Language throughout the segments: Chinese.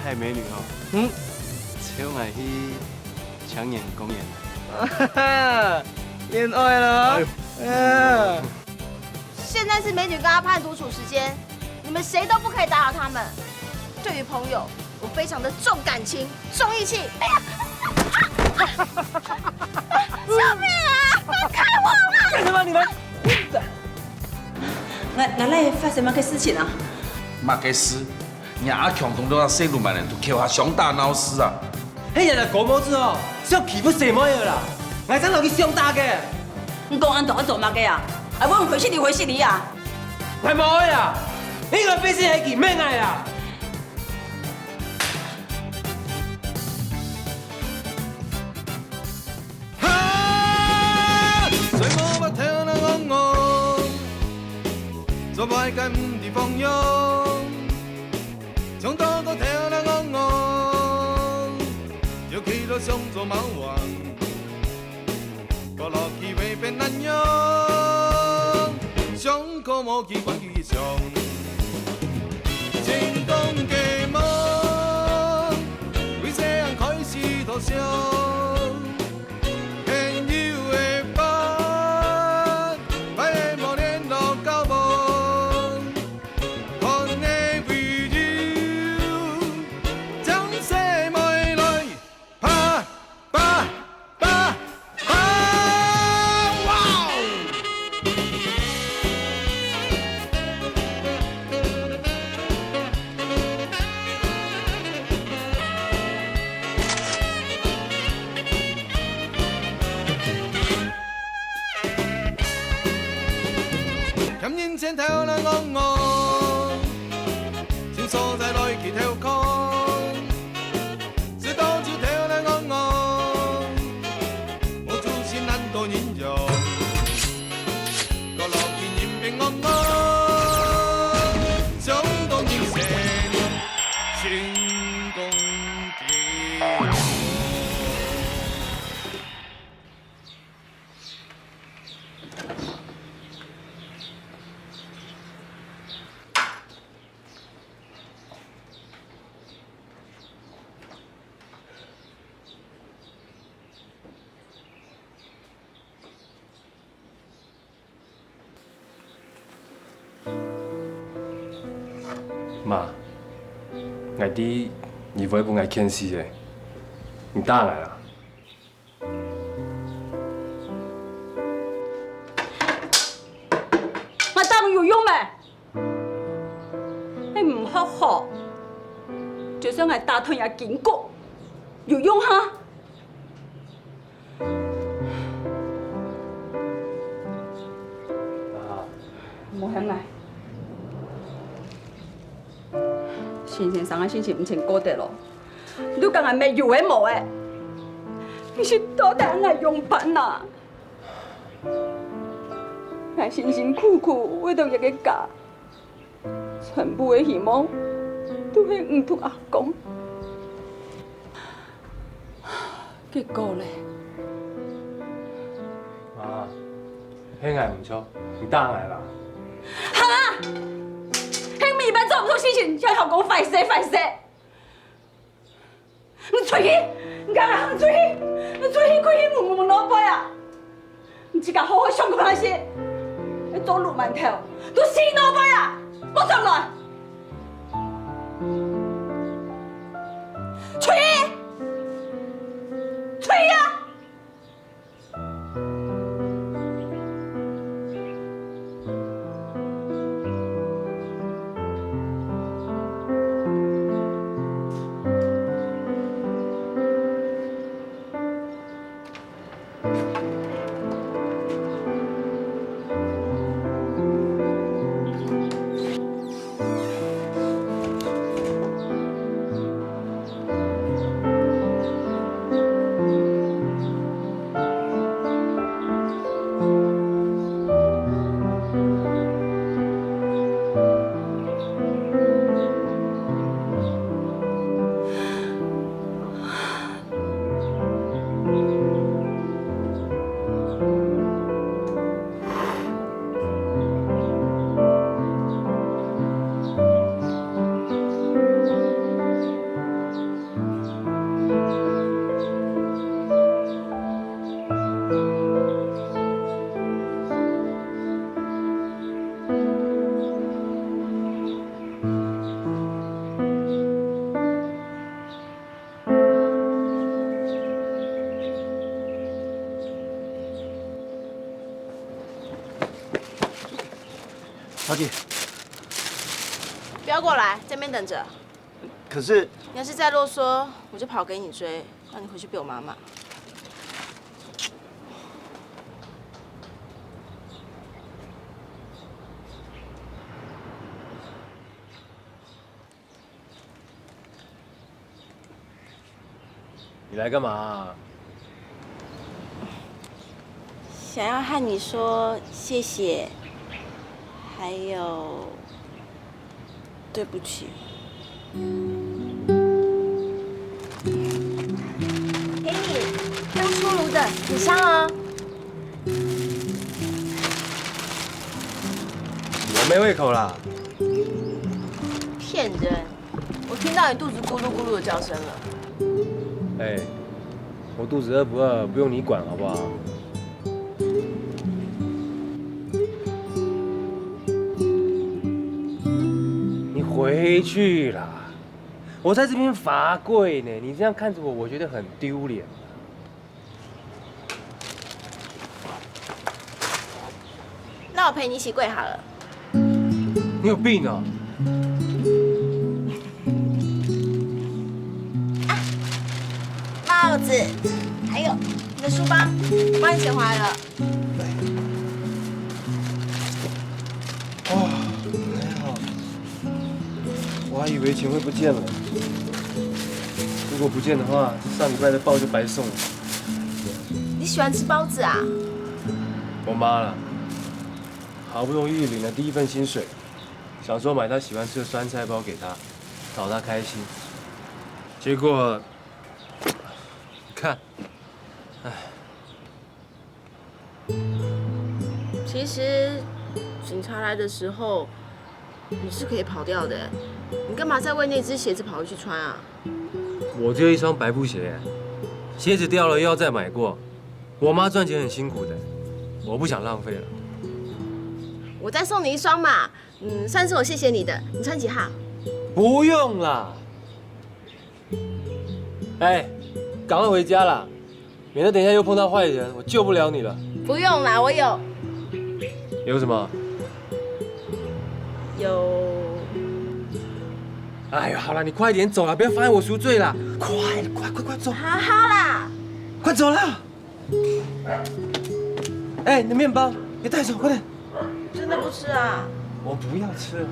太美女哦，请我去抢眼公演。哈哈，恋爱了。现在是美女跟阿潘独处时间，你们谁都不可以打扰他们。对于朋友，我非常的重感情、重义气。哎呀！救命啊！放开我啦！干什么你们？哪来发生乜嘅事情啊？马克思，你阿强同到西路曼人都扣下上大闹事啊！迄日的国母子哦，是要欺负什么的啦？我真落去上大嘅。你讲安怎做乜嘅啊？啊，我回死你啊！係冇嘅啦，呢個必須係件咩藝啊？誰我不聽那講我，做壞計唔地放縱，從多個聽那講我，要企到上做貓王，個落去未變難用，想個冇機關機上，成功嘅夢，為這樣開始投降。前頭那講我，前所在來其條空，是當朝條那講我，我祖先難道形容，個樂見言並安安，想當應成成功嘅。妈，我弟你会不爱看戏的，你打来了。我打有用咩？你唔好學，就算係打退也見過，有用哈？冇響嚟。先生嘅心情唔清過得咯，你講係咩有嘅冇嘅？你是到底係用品啊？我辛辛苦苦為到一個家，全部嘅希望都係唔同阿公，結果咧，妈，黑矮唔錯，你打來啦。哈！興咪班做唔出事情，向後講快些快些！你出去，你講啊，你出去，你出去可以問老闆啊！你自家好好上課那些，你做路饅頭都死老闆啊！我上來，出去，出去啊！小姐。不要过来，这边等着。可是你要是再啰嗦，我就跑给你追，让你回去被我妈骂。你来干嘛？想要和你说谢谢，还有对不起。给你，刚出炉的，很香哦。我没胃口啦。骗人！我听到你肚子咕噜咕噜的叫声了。哎，我肚子饿不饿不用你管，好不好？你回去啦！我在这边罚跪呢，你这样看着我，我觉得很丢脸。那我陪你一起跪好了。你有病啊！帽子，还有你的书包，帮你捡回来了。哦，还好，我还以为钱会不见了。如果不见的话，上礼拜的包就白送了。你喜欢吃包子啊？我妈了，好不容易领了第一份薪水，想说买她喜欢吃的酸菜包给她，讨她开心。结果，看，唉。其实警察来的时候，你是可以跑掉的。你干嘛再为那只鞋子跑回去穿啊？我只有一双白布鞋，鞋子掉了又要再买过。我妈赚钱很辛苦的，我不想浪费了。我再送你一双嘛，算是我谢谢你的。你穿几号？不用啦。哎，赶快回家啦，免得等一下又碰到坏人，我救不了你了。不用啦，我有。有什么？有。哎呦，好了，你快点走了，不要妨碍我赎罪啦！快走！好好啦，快走啦！哎，你的面包别带走，快点！真的不吃啊？我不要吃了。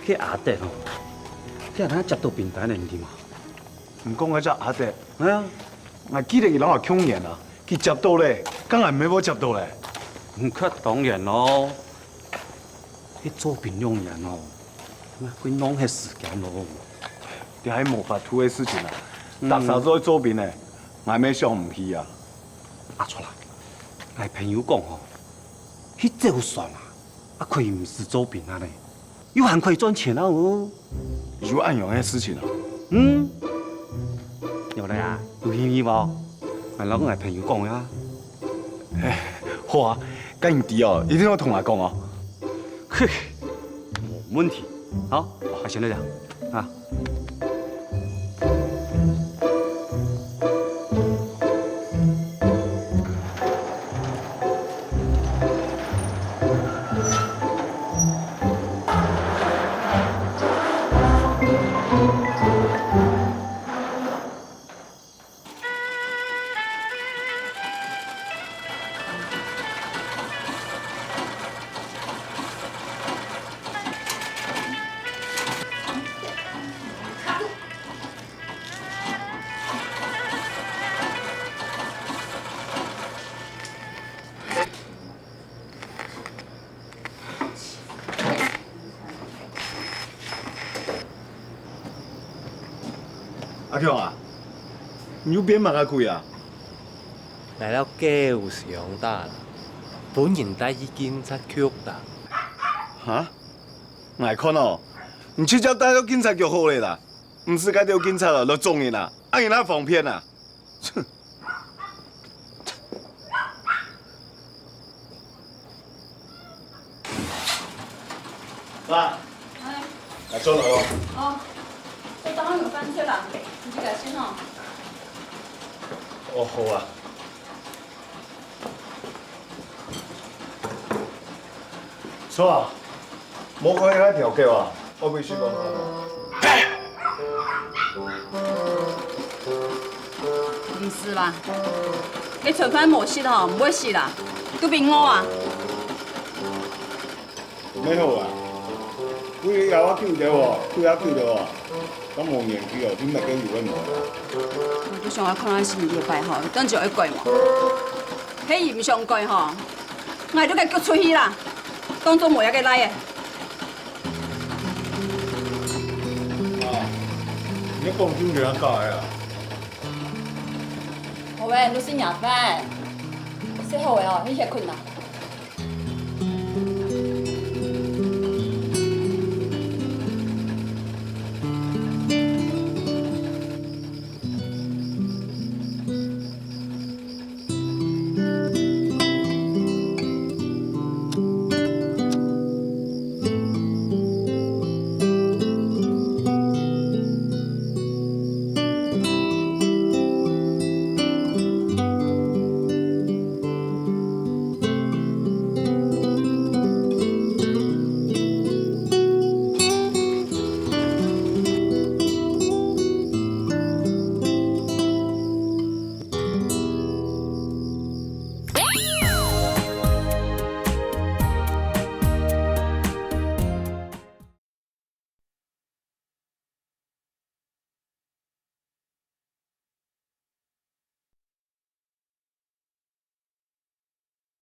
迄阿德吼，遐哪接到平台的对嘛？唔讲嗰只阿弟，哎呀，我记得伊老下抢人啊，佢接到咧，梗系唔系我接到咧？唔缺当然咯，迄做兵用人哦，佢弄迄时间咯。你系无法度嘅事情啊！特首做做兵咧，我咩想唔去啊？阿出啦，我朋友讲吼，迄就算啊，啊可以唔是做兵啊咧，又还可以赚钱啊哦。有暗用嘅事情啊？嗯，有了呀，有愿意无？俺老跟俺朋友讲呀。好啊，甲因弟哦，一定要同我讲哦。嘿，没问题。好，我先来讲啊。阿强啊，你有变嘛个贵啊？来了家有上大啦，本人带去警察局啦。哈？外看哦，你直接带到警察局好嘞啦，唔是该到警察了，就撞伊啦，啊伊那防骗啊！哼！爸，来做了哦。哦，我当然有饭吃啦，你自己先哦。哦，好啊。错啊，冇看迄条街啊，我必须讲唔是啦，你找番无事吼，唔会死啦，都变我啊！咩好啊？你有我救着我，佢也救着我，咁冇年紀哦，點咪跟住佢冇啦？我想我看咱是禮拜吼，等就會過我。迄唔上過吼，我都給叫出去啦，當作冇嘢嘅來嘅。啊，你講真嘅假嘅啊？好誒，你先食飯，食好誒吼，你先困啦。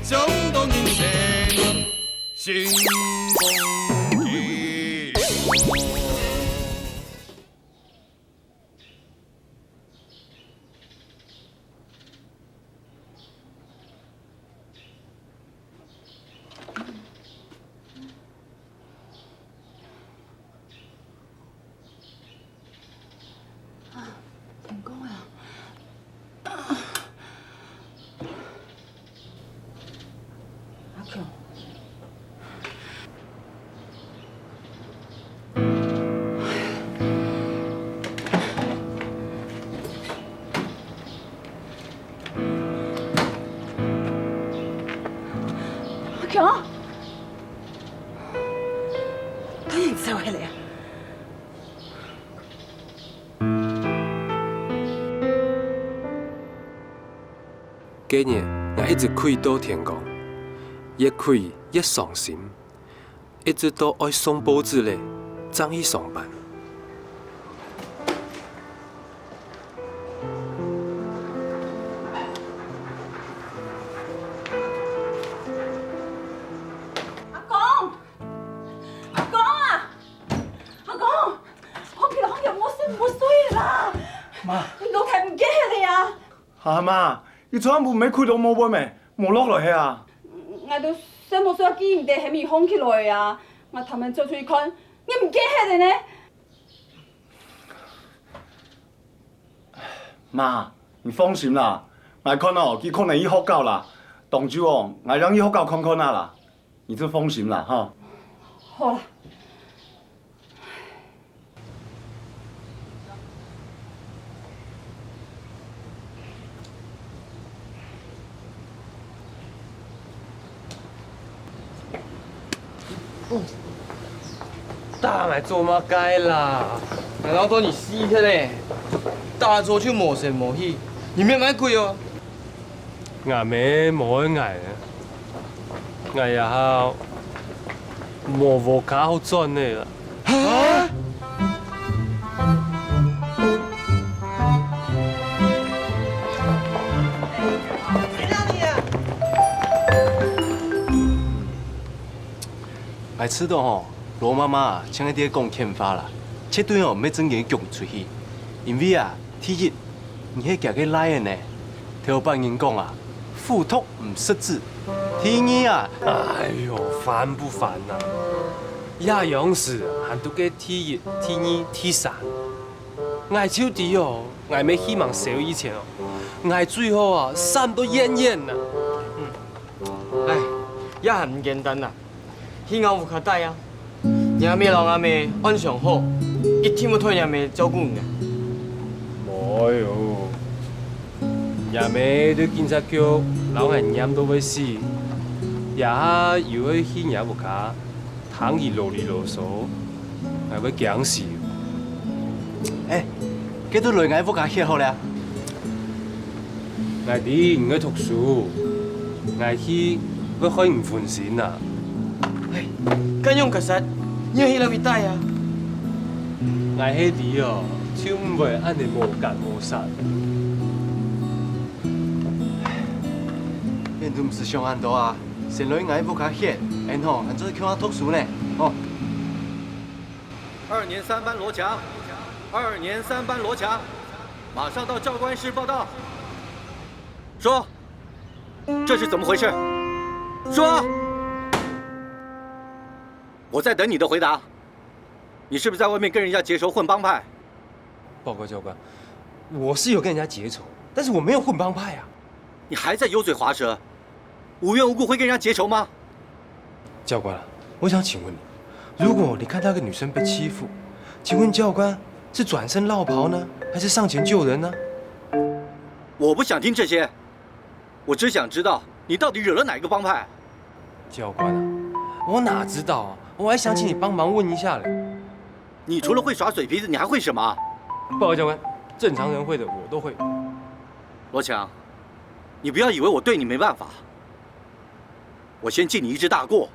衝動人生新風景。成功啊！阿強，阿強，當然走起嚟啊！今日我一直開到天光，越開越傷心，一直都愛送報紙咧，早去上班。阿公，阿公啊，阿公，放棄啦，放棄，冇水啦，媽，老太唔記起你啊！係嘛？你昨晚唔係開到冇杯咩？冇落落去啊？我都想冇手機唔得，係咪放起來啊？我頭晚走出去看，你唔記起你呢？媽，你放心啦，我看哦，佢可能去福教啦，当周哦，我让去福教看看啊啦，你就放心啦哈。好啦。大买做乜街啦？难道当你死去嘞？大做就无神无气，你免买贵哦。捱咩冇得捱啊！捱日後冇貨卡好賺你啦。啊！白痴的吼，罗妈妈请一啲讲欠发啦，切对哦，唔要整件供出去，因为啊，第一，你迄行去来的呢，听别人讲啊，腹痛唔识字。第二啊，哎呦，烦不烦呐？亚勇士还读个第一、第二、第三，挨手底哦，挨没希望少以前哦，挨最后啊，山都淹淹呐。哎，也很唔简单啦。希望有较大啊，阿妹老阿妹安上好，一天要替阿妹照顾你啊。冇哟，阿妹对警察局老人严到要死，也又要去也无卡，躺伊啰里啰嗦，还要惊死。哎，几多类爱不卡歇好了？爱啲唔去读书，爱去要开唔分心啊！哎，咁用其實要去留一帶啊。爱迄啲哦，手唔会安尼无干无散。恁都唔是上岸多啊，先来爱不卡歇，然后还做去我读书呢，哦。 2年3班罗强，2年3班罗强，马上到教官室报到。说，这是怎么回事？说，我在等你的回答。你是不是在外面跟人家结仇混帮派？报告教官，我是有跟人家结仇，但是我没有混帮派啊。你还在油嘴滑舌，无缘无故会跟人家结仇吗？教官，我想请问你。 如果你看到一个女生被欺负，请问教官是转身绕跑呢，还是上前救人呢？我不想听这些，我只想知道你到底惹了哪个帮派。教官啊，我哪知道啊？我还想请你帮忙问一下嘞。你除了会耍嘴皮子，你还会什么？报告教官，正常人会的我都会。罗强，你不要以为我对你没办法，我先记你一只大过。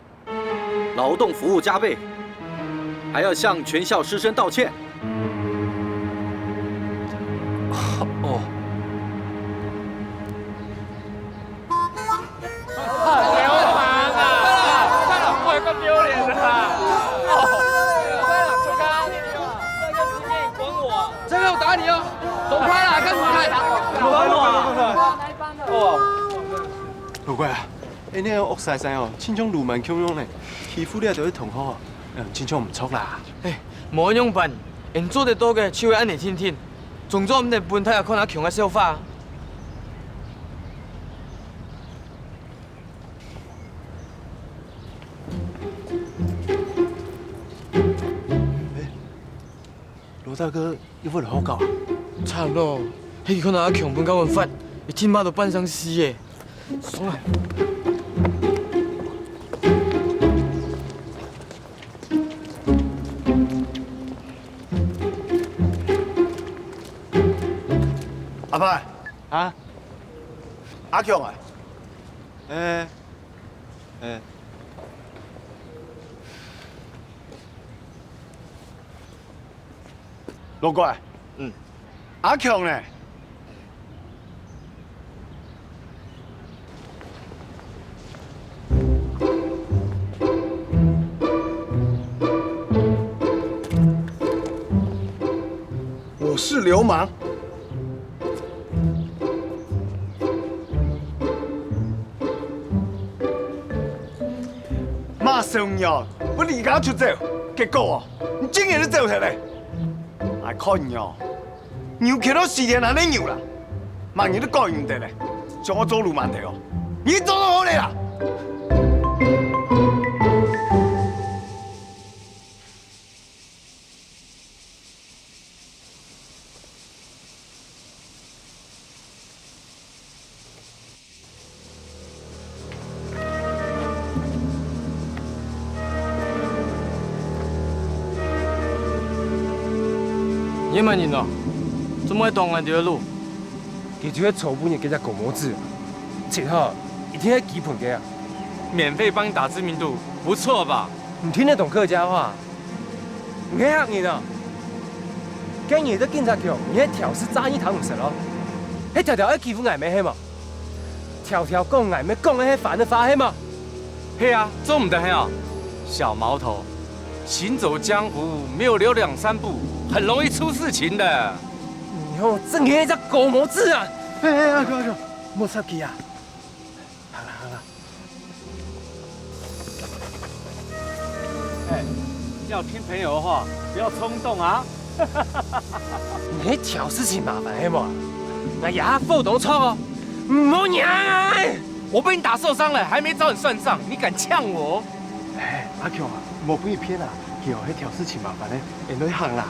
劳动服务加倍，还要向全校师生道歉。哦。流氓啊！我够丢脸的啦！走开！那个里面管我，这个我打你哦！走开啦，干什么开？哦。老怪啊！ 哎，你个恶晒晒哦，亲像路蛮汹涌嘞，欺负你就去同好啊，亲像唔错啦。哎，无样办，人做得多嘅，手会安尼天天，从早唔得本体也看下强嘅笑话。哎，罗大哥，你为了好搞啊？差不多，迄个看阿强本搞文法，一天妈都半生死嘅，爽啊！ 阿派啊，阿强啊，罗怪，阿强呢？我是流氓。 马上要我离家出走，结果你竟然都走下来，I看你哦，牛看到4天还能牛啦，万一你讲唔得咧，将我走路慢条，你走到好咧啦。叶曼人哦，怎么会当俺条路？佢就喺草本嘅幾隻狗毛子，切好一天喺幾盤嘅啊！免费帮你打知名度，不错吧？唔聽得懂客家話，唔係嚇人啊！今日啲警察局，你喺條是詐一堂唔實咯，喺條條喺欺負捱咩係嘛？條條講捱咩講嘅係犯咗法係嘛？嘿啊，做唔得嘿啊！小毛头，行走江湖没有留2、3步，很容易出事情的。你看我真係一隻狗毛子啊！阿哥，莫生氣啊！好啦，哎，要听朋友的话，不要冲动啊！你喺挑事情麻煩係嘛？我也不懂錯哦，唔好贏啊！我被你打受伤了，还没找你算账，你敢呛我？哎，阿強啊，莫俾伊騙啊！叫喺挑事情麻煩咧，人都行啦。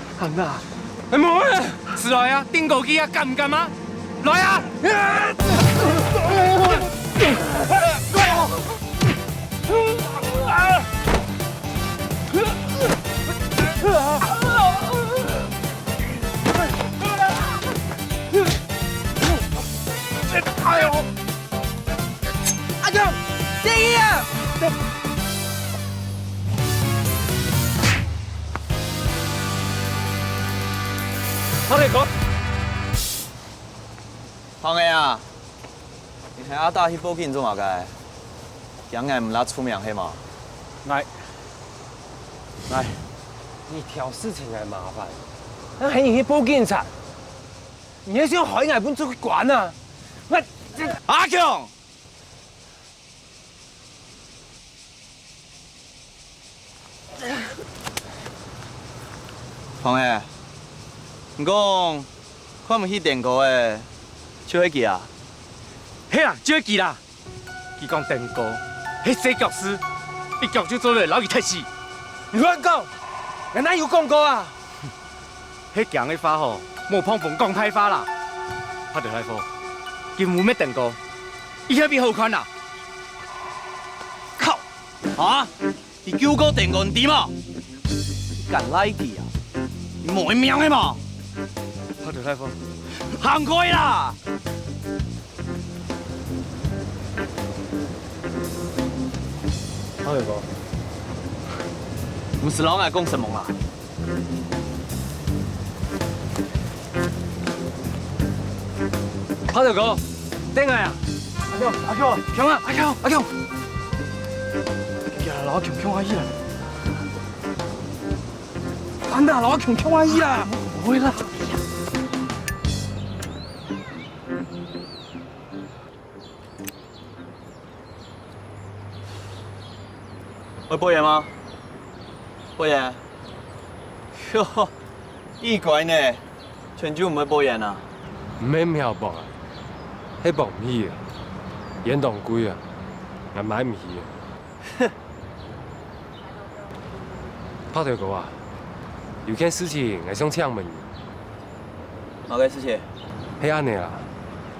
哎冇啊！是来啊，釘孤機啊，敢唔敢啊？來啊！哎呦！阿強，死啊！我哋講。康爷啊，你睇阿大去報警做嘛嘅？驚人唔拉出名係嘛？來，你挑事情係麻煩，那係你去報警察，你係想害人本做管啊？我阿強，康爺，唔講，看唔起電哥嘅，超起佢啊？嘿啦，就記啦。佢講釘孤，係死腳師，一腳就做落老佢踢死。你亂講，人哪有講過啊？迄強嘅花吼，冇碰碰講太花啦。拍條大貨，佢冇咩釘孤，伊遐邊好看啊？靠！啊！你叫我電哥點啊？敢來佢啊？你冇命嘅嘛？拍條大貨，行開啦！我嚟講，唔是老愛講什麼啊？拍條狗，頂係啊！阿強，強啊！阿強！呀，老強阿姨啦！完啦，老強阿姨啦！唔會啦。會報嘢嗎？報嘢？喲，呢鬼呢？全州唔會報嘢啊？唔係唔曉報啊，係報唔起啊，嚴當貴啊，我買唔起啊。拍條狗啊！有件事情我想請問你。乜嘅事情？係安尼啦，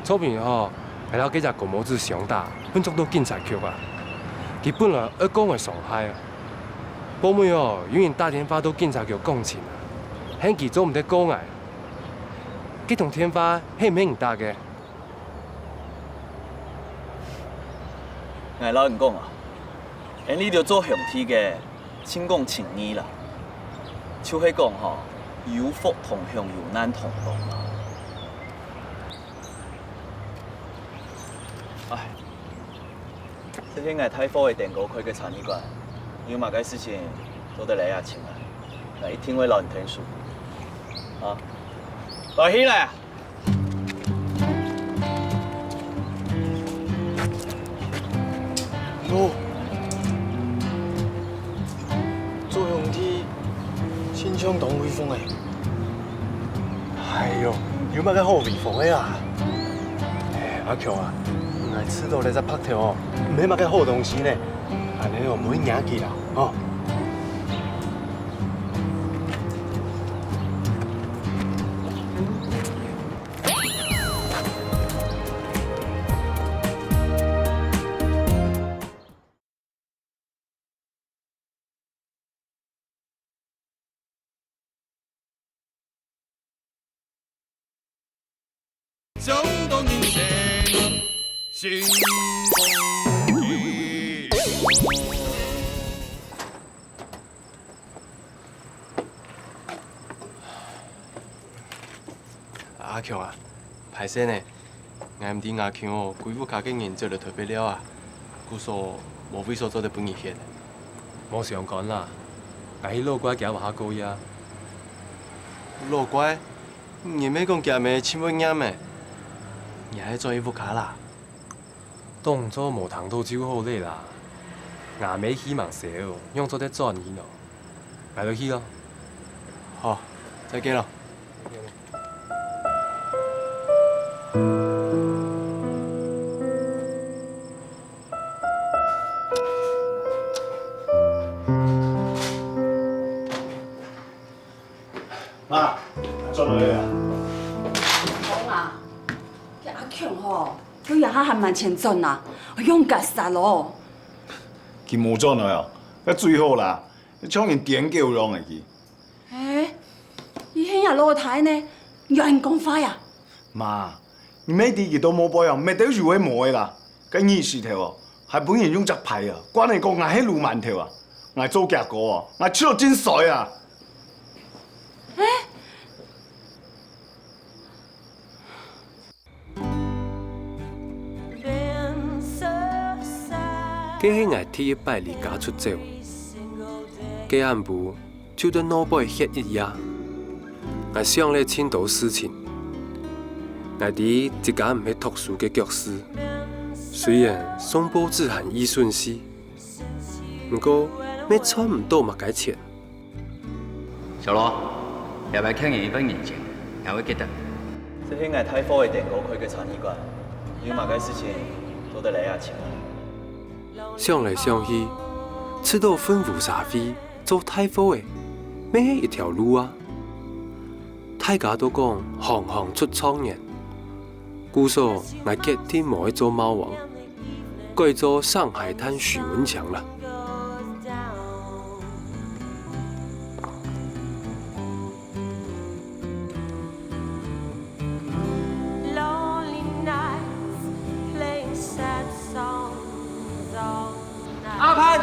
左邊吼係有幾隻狗毛子上打，分捉到警察局啊。佢本來一講係上海啊，報妹哦，有人打電話到警察局講情啊，響佢做唔得講啊。佢同電話係唔係人打嘅？我老人講啊，你就做向天嘅，請講情義啦。就係講吼，有福同享，有難同當啊。唉，這些我太火嘅電歌區嘅產業館，有乜嘅事情都得嚟阿請啊，嚟一定會老人聽書。啊，來起來！喏，做向天。先將黨威風嚟，係喲，要乜嘅好威風嘅啊？阿强啊，我吃到你只拍条哦，唔免买个好东西呢，安尼哦唔会赢去啦，哦。冲动人生，新风起。阿强啊，歹势呢，俺唔知阿强哦，规副脚经研做就特别了啊，故说无非所做得本意血。我想讲啦，俺迄老乖行话较高呀。老乖，你咩讲行咩千蚊啱咩？你还做一副卡啦？动作无通到就好咧啦，牙尾希望少，用做得专业咯。来落去咯。好，再见咯。妈，做落嚟啊！讲啊，这阿强吼，佢也还蛮前进啊，勇敢杀咯。佢冇做落哦，那最好啦，抢人点叫用的去。哎，伊迄日落台呢，有人讲法呀？妈，你每啲嘢都冇保养，咩都是会冇的啦。咁意思條哦，係本人用隻牌啊，關你個牙喺路萬條啊，我做夾過啊，我出到真水啊！嗰迄日第一擺離家出走，嗰暗晡就對腦部血一壓，我想咧青島事情，我伫一間唔係讀書嘅教師，雖然雙胞子含醫順死，不過咩賺唔到嘛解錢。小羅，要不要看一份眼鏡？還會記得。這是我太科的電腦開嘅產業館，有嘛個事情都得嚟啊請啊。想來想去，吃到吩咐沙飛做太傅的，咩係一條路啊？大家都講行行出狀元，故說我決定冇去做貓王，改做上海灘許文強啦。阿潘，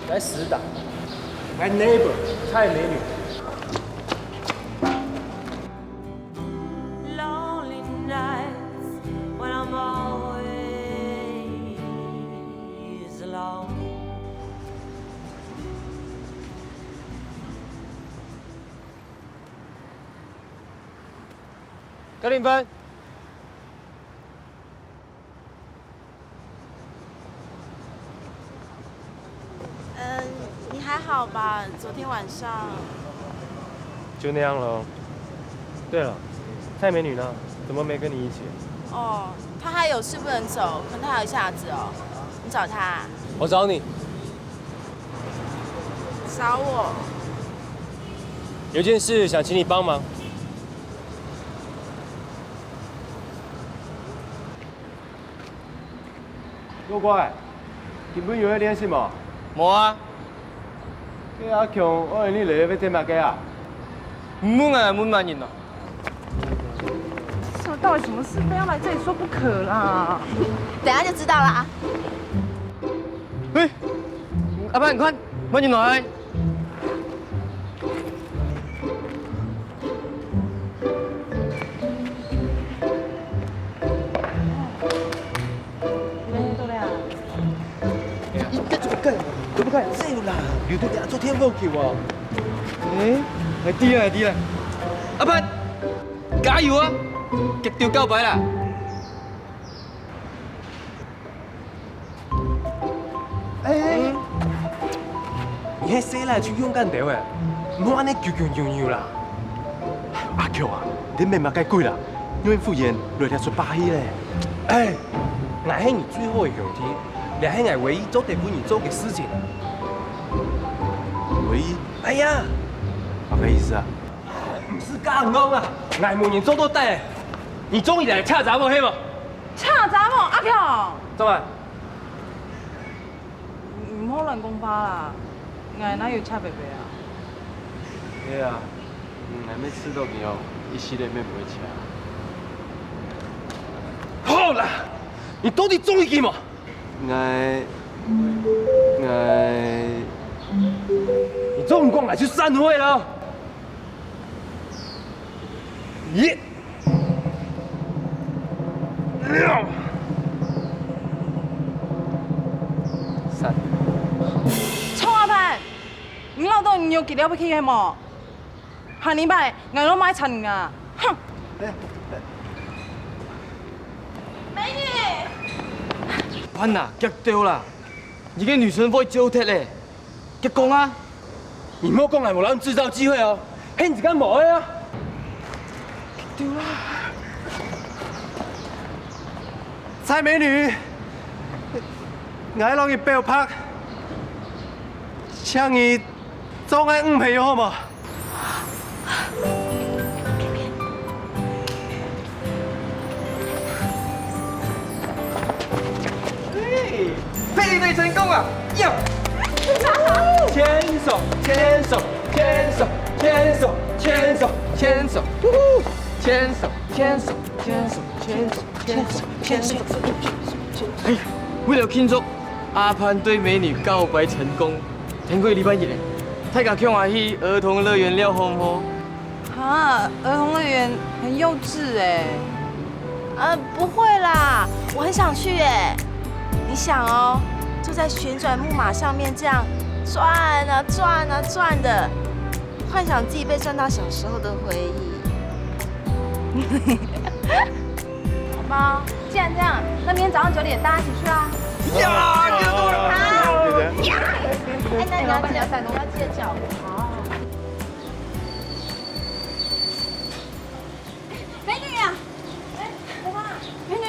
来死党，来 neighbor 蔡美女。格林芬。你还好吧？昨天晚上就那样了。对了，蔡美女呢？怎么没跟你一起？哦，她还有事不能走，可能她还有一下子哦。你找她啊？我找你。找我？有件事想请你帮忙。陆乖，根本有在联系吗？冇啊。cái阿強，我哋呢嚟要整乜嘅啊？唔滿啊，滿萬人啊！这到底什么事？非要来这里说不可啦！等下就知道了啊。喂，阿潘，你看，我進來。都不敢走啦，有對人做天風橋啊！係啲啦，係啲啦。阿潘，加油啊！極掉交擺啦！哎，你係死啦，最勇敢啲嘅，唔好安尼叫啦。阿強啊，你明白解貴啦，因为傅言累得出巴西嘞。哎，我是你最后的兄弟，也是我唯一做得给你做的事情。唯一？哎呀，什么意思啊？不是讲我啊，我每年做到底，你终于来恰查某，嘿无？恰查某阿强，怎么？唔好乱讲话啦，我哪有恰白白啊？对啊，还没吃到你哦，一系列面不会吃。好啦，你到底中意几毛？你总唔讲来去散会了？一、两、三。冲阿潘，你老豆你有几了不起嘅么？下礼拜我都买陈啊！哼！美女，潘呐，激到啦！而家女神可以招踢咧，激講啊！你莫讲来无让制造机会哦，嘿，你自己冇的啊！丢啦！蔡美女，我让你表拍，请你做我女朋友好吗？配对成功了！哟！牵手，牵手，牵手，牵手，牵手，牵手，牵手，牵手，牵手，牵手，牵手，牵手。哎呀，为了庆祝阿潘对美女告白成功，听过礼拜日嘞，大家叫我去儿童乐园了，好唔好？啊，儿童乐园很幼稚哎。不会啦，我很想去哎。你想哦，坐在旋转木马上面这样转啊转啊转的，幻想自己被转到小时候的回忆。好吧，既然这样，那明天早上9点大家一起去啊！呀，好呀！哎，那你要记得伞，要记得叫我。好。美女啊！哎，我妈，美女，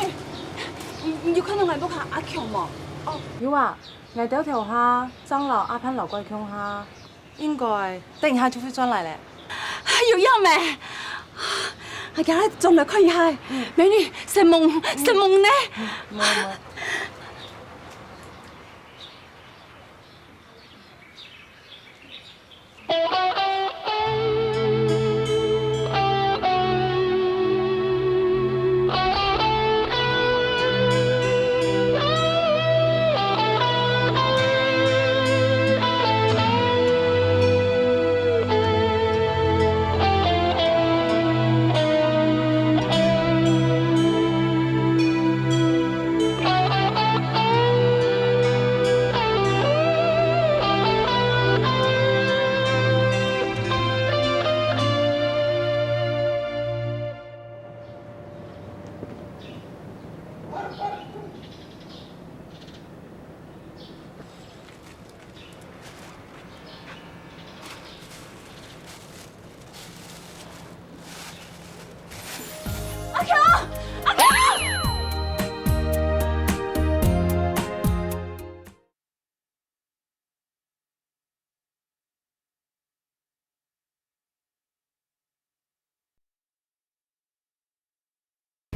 你有看到我不看阿强吗？哦，有啊，我掉條蝦，張老阿潘老貴強蝦，應該等一下就會轉來咧。有樣咩？我今日仲嚟可以係美女，什麼呢？冇。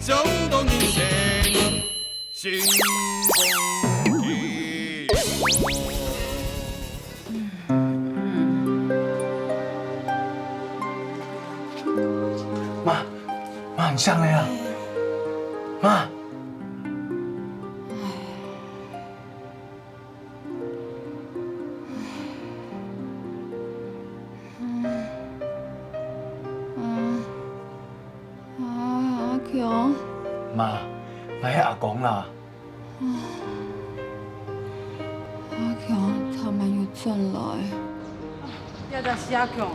衝動燃成旋風雨。妈，很像了呀，妈。妈，我係阿公啦。阿強他們又轉來。要在是阿強，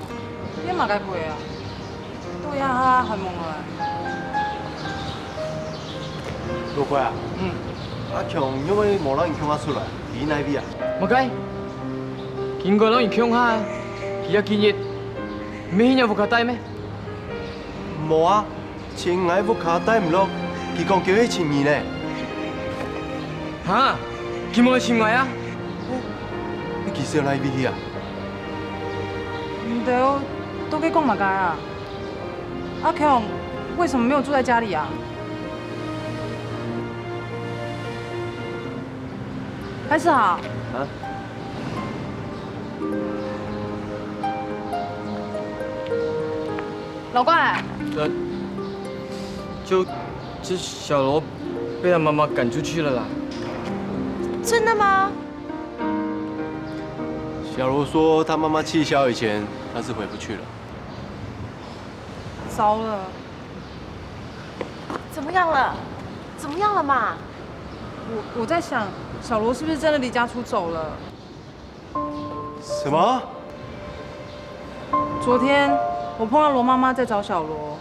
你嘛該陪啊？對啊，係夢來。老貴啊，阿強因為冇讓人強他出來，你哪邊啊？冇計，見過讓人強下，而家今日咩有無卡帶咩？冇啊。穿爱福卡带唔落，佢讲叫佢穿呢。哈，佢冇去穿我啊？你其實有哪邊去啊？唔對，都給講嘛該啊。阿強為什麼沒有住在家裡啊？還是好。啊？老怪。就小罗被他妈妈赶出去了啦。真的吗？小罗说他妈妈气消以前，他是回不去了。糟了。怎么样了？怎么样了嘛？我在想，小罗是不是真的离家出走了？什么？昨天我碰到罗妈妈在找小罗，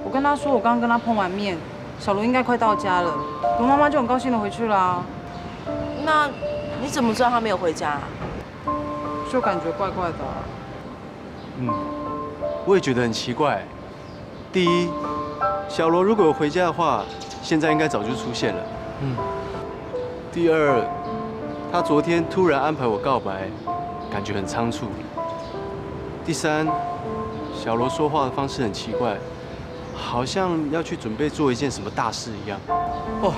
我跟她说我刚跟她碰完面，小罗应该快到家了。罗妈妈就很高兴的回去啦。那你怎么知道他没有回家？就感觉怪怪的。我也觉得很奇怪。第一，小罗如果有回家的话，现在应该早就出现了。第二，他昨天突然安排我告白，感觉很仓促。第三，小罗说话的方式很奇怪，好像要去准备做一件什么大事一样。哦，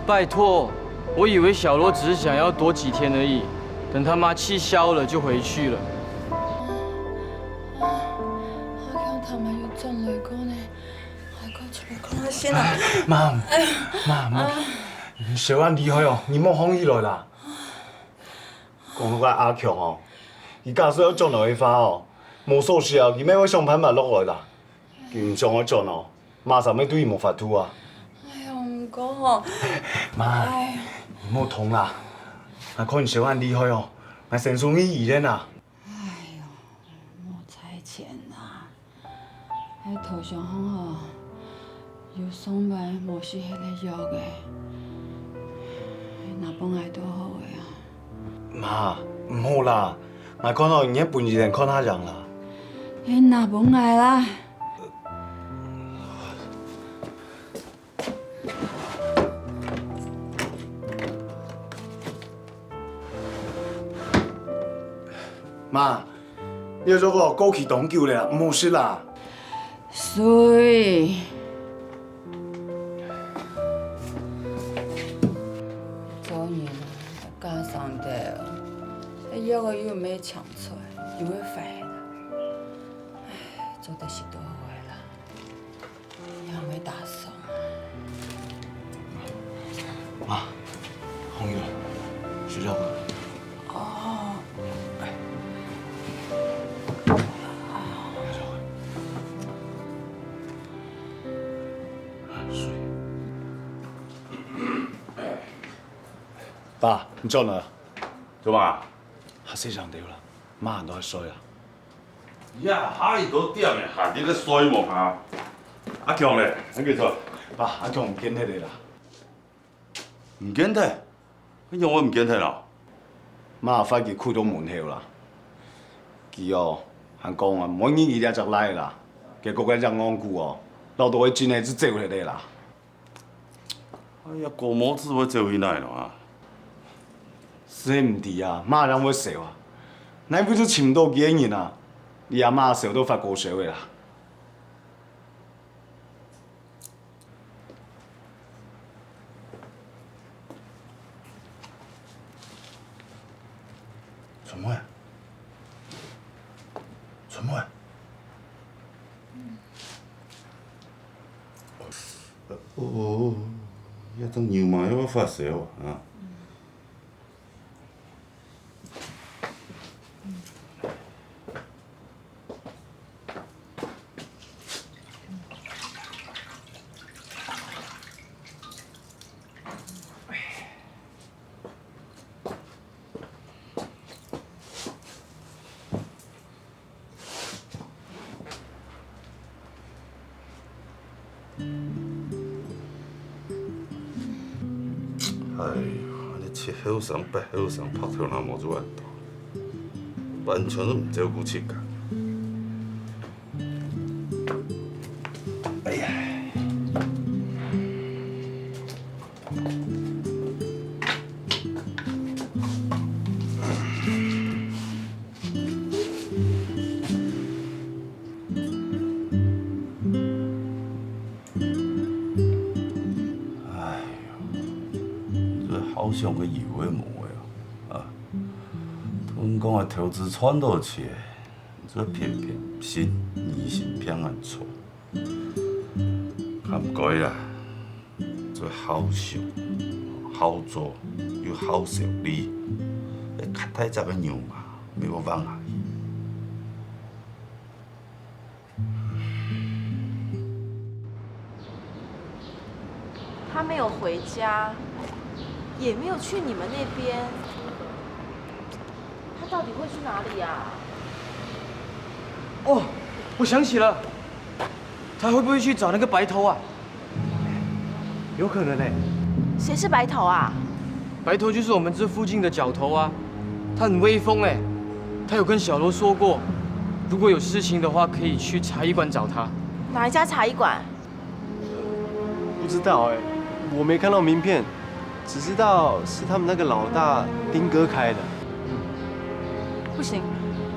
拜托，我以为小罗只是想要躲几天而已，等他妈气消了就回去了。阿強頭咪要震嚟講呢，阿哥出嚟講下先啦。媽，小安離開哦，你莫放起來啦。講個阿強哦，伊假使要轉落去花哦，無所事啊，伊要我上班嘛落來啦。佢唔想我轉哦，馬上要對伊無法度啊。哎呀，唔講哦。媽，你莫痛啦，啊，可能小安離開哦，我先送去醫院啦。哎呦，冇彩錢啊！喺頭上行吼，要送買冇是迄個藥嘅，哪本來都好嘅啊。媽，唔好啦，我看到人家本地人看他人啦。誒，哪本來啦？媽，你做個高級當救啦，冇事啦。水。昨年啊，加上的，藥個又沒搶出來，又會壞啦。唉，做得是多壞啦，又沒打算。媽，紅雨，睡覺吧。哦。爸，你做哪？做嘛？下死上吊啦，媽都係衰啦。呀，下伊都點嘅，下啲咧衰無下。阿強咧，你幾做？爸，阿強唔見佢哋啦。唔見睇？你讓我唔見睇啦？媽發現開到門口啦。佢哦，還講啊，每年伊哋就來啦，結果嗰隻戇姑哦，留到佢真係就走佢哋啦。哎呀，個模子會走去哪咯啊？死唔啲啊，媽讓我笑啊！你不是尋到幾年啊？你阿媽笑都發過笑嘅啦。做乜？做乜？哦，一種牛麻要發燒啊！你七後生八後生拍拖那冇做運動，完全都唔照顧自己。哎呀，想去游的无的啊！阮讲的投资喘倒起来，做偏偏新年新平安错，还唔过啦，做好上、好做又好受理，迄较太杂的样嘛，没有放下去。 他没有回家，也没有去你们那边，他到底会去哪里啊？哦，我想起了，他会不会去找那个白头啊？有可能呢。谁是白头啊？白头就是我们这附近的角头啊，他很威风哎，他有跟小罗说过，如果有事情的话，可以去茶艺馆找他。哪一家茶艺馆？不知道哎，我没看到名片，只知道是他们那个老大丁哥开的。不行，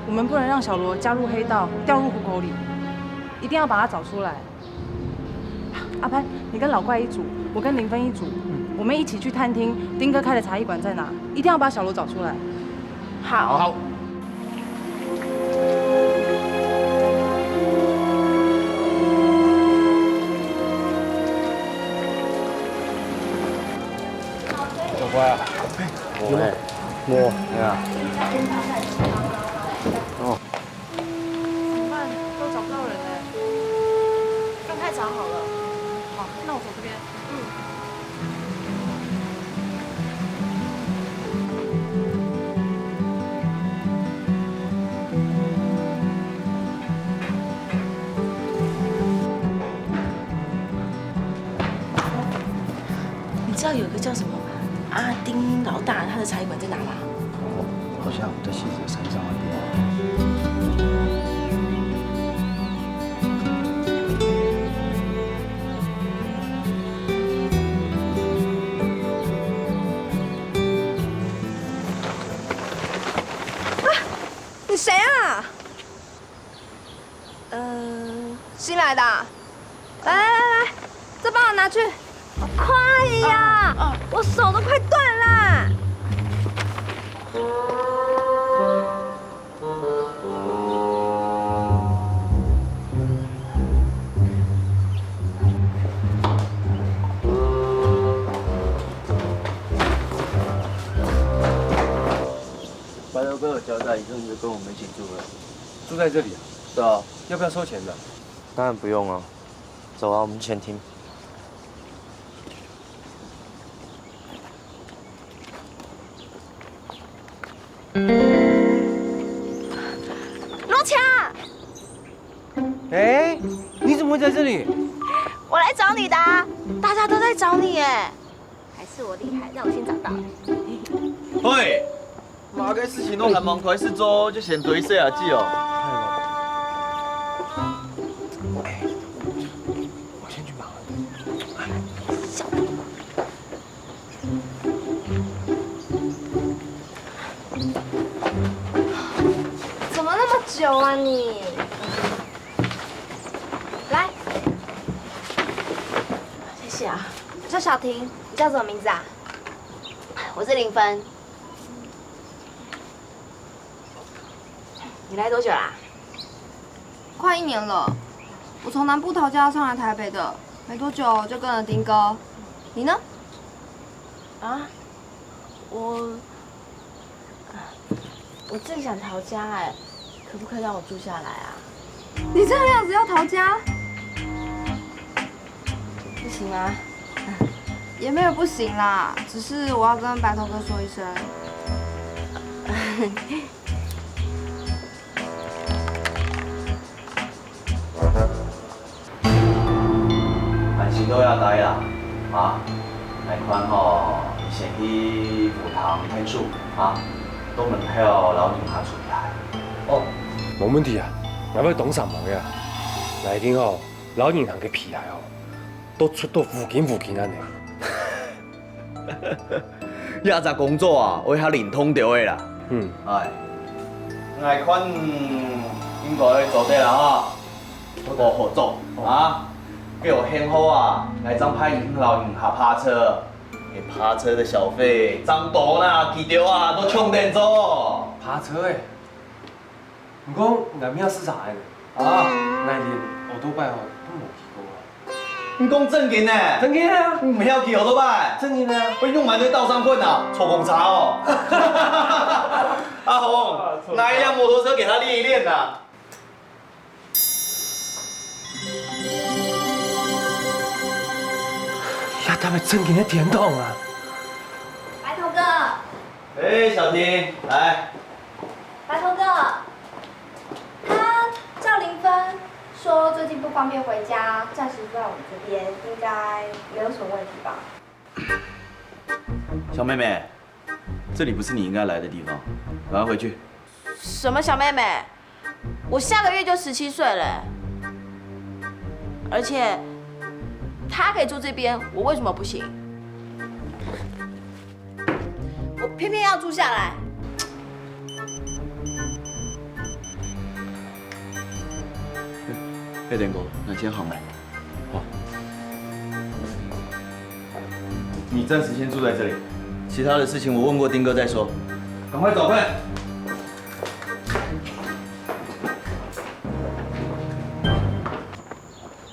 我们不能让小罗加入黑道，掉入虎口里，一定要把他找出来。阿潘，你跟老怪一组，我跟林芬一组，我们一起去探听丁哥开的茶艺馆在哪，一定要把小罗找出来。好。好。 乖啊！有吗？我，哎呀。哦。怎么办？都找不到人哎。分开找好了。好，那我走这边。你知道有个叫什么？ 阿丁老大他的茶艺馆在哪吗？好像在西子山上那边。啊，你谁啊？新来的。来来来来，这帮我拿去。快呀！我手都快断啦！白头哥有交代，一阵子跟我们一起住了。住在这里啊？是啊。要不要收钱的？当然不用啊。走啊，我们前厅。 罗强，哎，你怎么会在这里？我来找你的啊，大家都在找你哎，还是我厉害，让我先找到。喂，马个事情都还忙快事做，就先对谁啊记哦。我先去忙了。怎么那么久啊你？来，谢谢啊。我叫小婷，你叫什么名字啊？我是林芬。你来多久啦？快1年了。我从南部逃家上来台北的，没多久就跟了丁哥。你呢？啊，我正想逃家哎，可不可以让我住下来啊？你这个样子要逃家？不行吗？也没有不行啦，只是我要跟白头哥说一声。安心都要待啦，啊，来款吼，先去补堂天数啊，都门票老人下出来。哦，冇问题啊，我要懂什么呀？来听哦，老银行嘅屁来哦，都出到附近安尼。亚杂工作啊，我遐灵通着的啦。嗯，哎，来款应该做得啦哈，无合作啊，叫我幸好啊，来张派银老银下拍车，给爬车的小费，张多啦、记着啊，都冲点做。爬车诶，不过内面是啥的？啊，内面我都拜哦，都无去过啊。你讲正经呢？正经啊！你唔晓骑好多摆？正经啊！我用满堆道上棍啊，臭公茶哦。阿红，拿一辆摩托车给他练一练呐。呀，他们正经的电动啊！白头哥，哎，小婷，来。白头哥，他叫林芬，说最近不方便回家，暂时住在我们这边，应该没有什么问题吧？小妹妹，这里不是你应该来的地方，赶快回去。什么小妹妹？我下个月就17岁了，而且她可以住这边，我为什么不行？我偏偏要住下来。黑点狗，那先行来。好。你暂时先住在这里，其他的事情我问过丁哥再说。赶快走，快！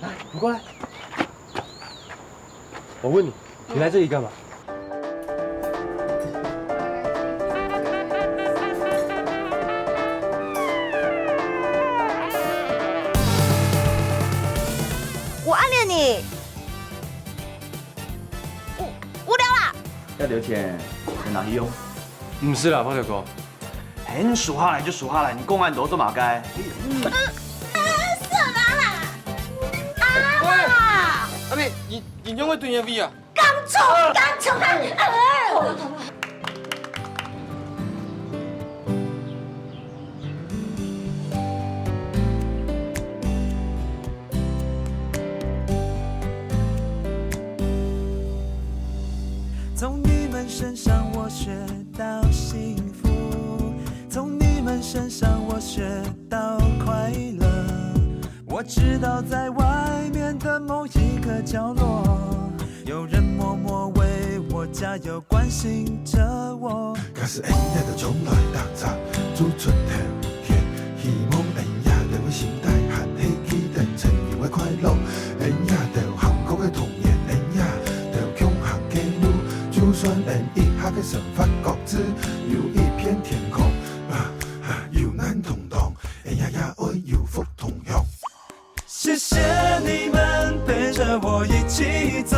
来，你过来。我问你，你来这里干嘛？我暗恋你，无聊啦。要留钱，先拿去用。不是啦，泡条哥。你数下来就数下来，你公安多做马该。色狼啦！啊！阿妹，你用会对人 V 啊？刚冲他！从你们身上我学到幸福，从你们身上我学到快乐。我知道在外面的某一个角落，有人默默为我加油，关心着我。假使会赢就从来踏查，煮出条件，希望会赢就会心态和起起电成就的快乐，会赢就幸福的童年，会赢就强悍的路。就算连一下的神发觉知，有一片天空，有难同当，会赢也会有福同享。谢谢你们陪着我一起走，